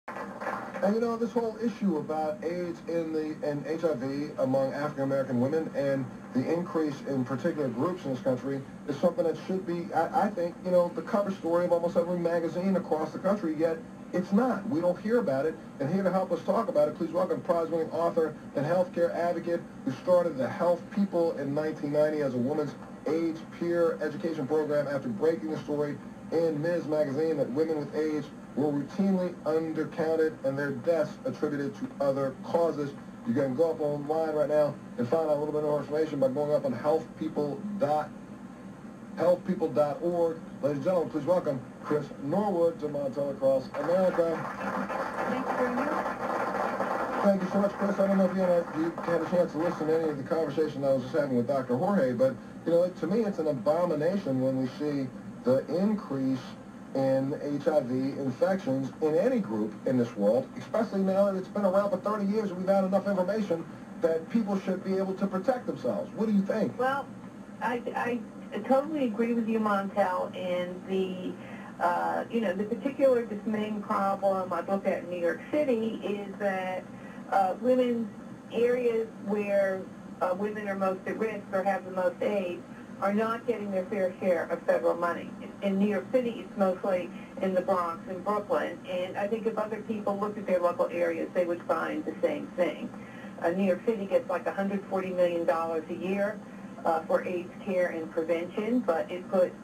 And you know, this whole issue about AIDS and HIV among African American women and the increase in particular groups in this country is something that should be, I think, you know, the cover story of almost every magazine across the country, yet it's not. We don't hear about it. And here to help us talk about it, please welcome prize-winning author and healthcare advocate who started the Health People in 1990 as a woman's AIDS peer education program after breaking the story in Ms. Magazine that women with AIDS were routinely undercounted and their deaths attributed to other causes. You can go up online right now and find out a little bit more information by going up on healthpeople.org. Ladies and gentlemen, please welcome Chris Norwood to Montel across America. Thanks very much. Thank you so much, Chris. I don't know if you had a chance to listen to any of the conversation I was just having with Dr. Jorge, but you know, to me, it's an abomination when we see the increase in HIV infections in any group in this world, especially now that it's been around for 30 years and we've had enough information that people should be able to protect themselves. What do you think? Well, I totally agree with you, Montel, and the the particular dismaying problem I've looked at in New York City is that women's areas where women are most at risk or have the most AIDS are not getting their fair share of federal money. In New York City, it's mostly in the Bronx and Brooklyn, and I think if other people looked at their local areas, they would find the same thing. New York City gets like $140 million a year for AIDS care and prevention, but it puts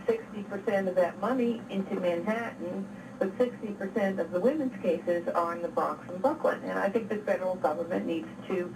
60% of that money into Manhattan, but 60% of the women's cases are in the Bronx and Brooklyn. And I think the federal government needs to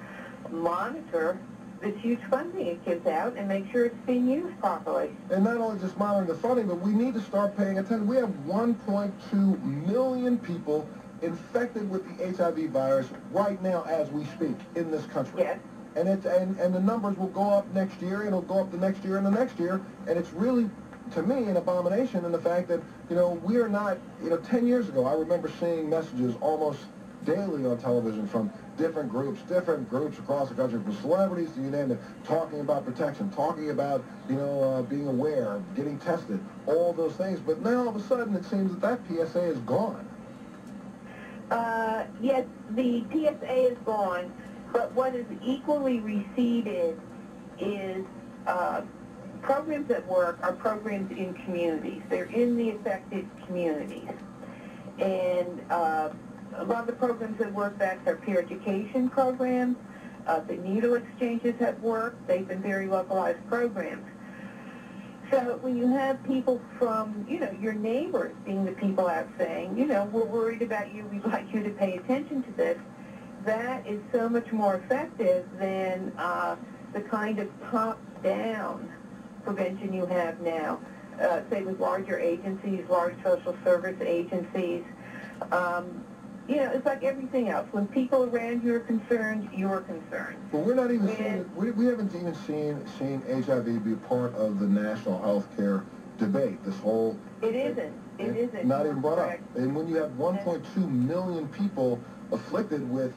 monitor this huge funding it gives out and make sure it's being used properly. And not only just monitoring the funding, but we need to start paying attention. We have 1.2 million people infected with the HIV virus right now as we speak in this country. Yes. And the numbers will go up next year, and it'll go up the next year and the next year, and it's really, to me, an abomination in the fact that, you know, we are not, 10 years ago, I remember seeing messages almost daily on television from different groups across the country, from celebrities to you name it, talking about protection, talking about, being aware, getting tested, all those things. But now all of a sudden it seems that PSA is gone. Yes, the PSA is gone, but what is equally receded is programs that work are programs in communities. They're in the affected communities. And a lot of the programs that work best are peer education programs. The needle exchanges have worked. They've been very localized programs. So when you have people from, your neighbors being the people out saying, we're worried about you, we'd like you to pay attention to this, that is so much more effective than the kind of top-down prevention you have now, say with larger agencies, large social service agencies. It's like everything else. When people around you are concerned, you're concerned. Well, we're not even seeing, we haven't even seen HIV be part of the national health care debate. This whole... It isn't. It isn't. Not even brought up. And when you have 1.2 million people afflicted with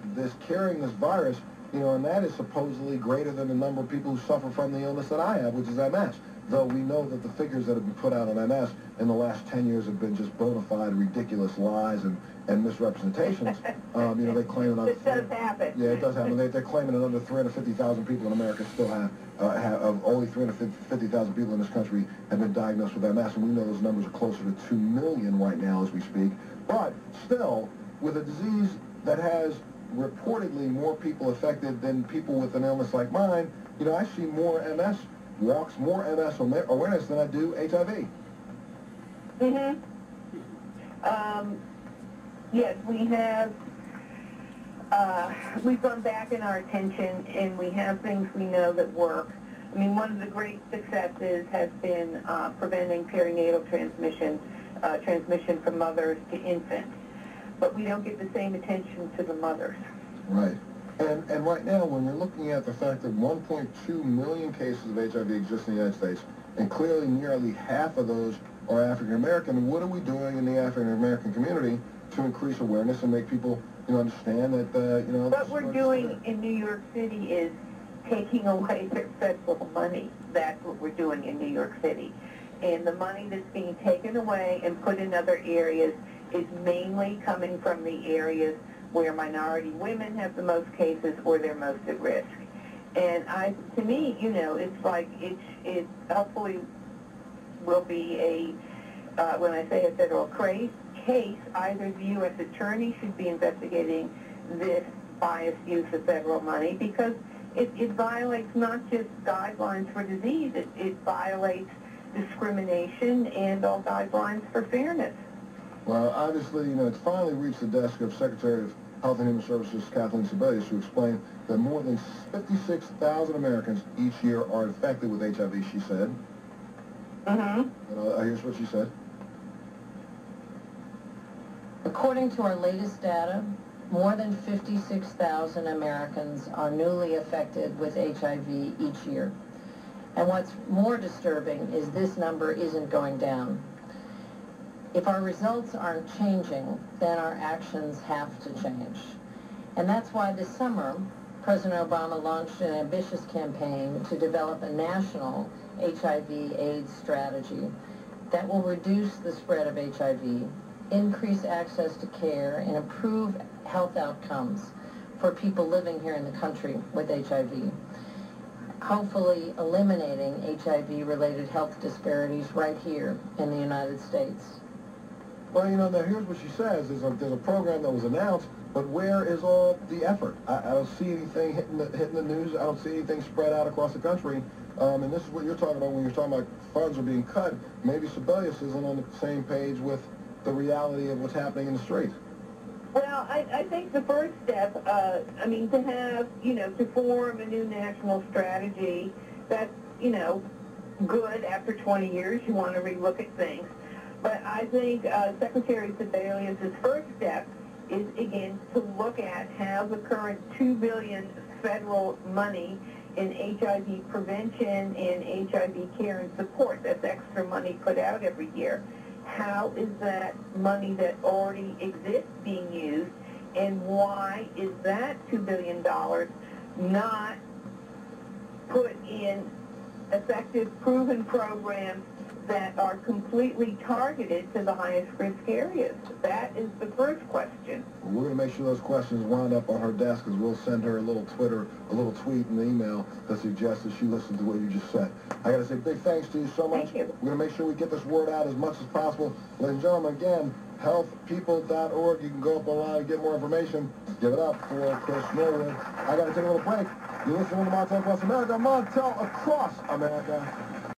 carrying this virus, and that is supposedly greater than the number of people who suffer from the illness that I have, which is MS. Though we know that the figures that have been put out on MS in the last 10 years have been just bona fide ridiculous lies and misrepresentations. They claim that... This does happen. Yeah, it does happen. They're claiming that under 350,000 people in America still have only 350,000 people in this country have been diagnosed with MS, and we know those numbers are closer to 2 million right now as we speak. But still, with a disease that has reportedly more people affected than people with an illness like mine, I see more MS walks, more MS awareness than I do HIV. Mm-hmm. Yes, we have, we've gone back in our attention, and we have things we know that work. I mean, one of the great successes has been preventing perinatal transmission from mothers to infants. But we don't get the same attention to the mothers. Right. And right now, when you're looking at the fact that 1.2 million cases of HIV exist in the United States, and clearly nearly half of those are African American, what are we doing in the African American community to increase awareness and make people, understand that, What we're doing in New York City is taking away their federal money. That's what we're doing in New York City. And the money that's being taken away and put in other areas is mainly coming from the areas where minority women have the most cases or they're most at risk. And to me, it's like it hopefully will be when I say a federal case, either the U.S. attorney should be investigating this biased use of federal money, because it violates not just guidelines for disease, it violates discrimination and all guidelines for fairness. Well, obviously, it's finally reached the desk of Secretary of Health and Human Services Kathleen Sebelius, who explained that more than 56,000 Americans each year are infected with HIV, she said. Mm-hmm. Here's what she said. According to our latest data, more than 56,000 Americans are newly affected with HIV each year. And what's more disturbing is this number isn't going down. If our results aren't changing, then our actions have to change. And that's why this summer, President Obama launched an ambitious campaign to develop a national HIV/AIDS strategy that will reduce the spread of HIV, increase access to care, and improve health outcomes for people living here in the country with HIV, hopefully eliminating HIV-related health disparities right here in the United States. Well, now here's what she says. There's a program that was announced, but where is all the effort? I don't see anything hitting the news. I don't see anything spread out across the country. And this is what you're talking about when you're talking about funds are being cut. Maybe Sebelius isn't on the same page with the reality of what's happening in the street. Well, I think the first step, to have, to form a new national strategy, that's, good after 20 years. You want to relook at things. But I think Secretary Sebelius' first step is, again, to look at how the current $2 billion federal money in HIV prevention and HIV care and support, that's extra money put out every year, how is that money that already exists being used, and why is that $2 billion not put in effective, proven programs that are completely targeted to the highest risk areas? That is the first question. Well, we're going to make sure those questions wind up on her desk, as we'll send her a little tweet and email that suggests that she listened to what you just said. I got to say big thanks to you so much. Thank you. We're going to make sure we get this word out as much as possible. Ladies and gentlemen, again, healthpeople.org. You can go up online and get more information. Give it up for Chris Norwood. I got to take a little break. You're listening to Montel Across America. Montel Across America.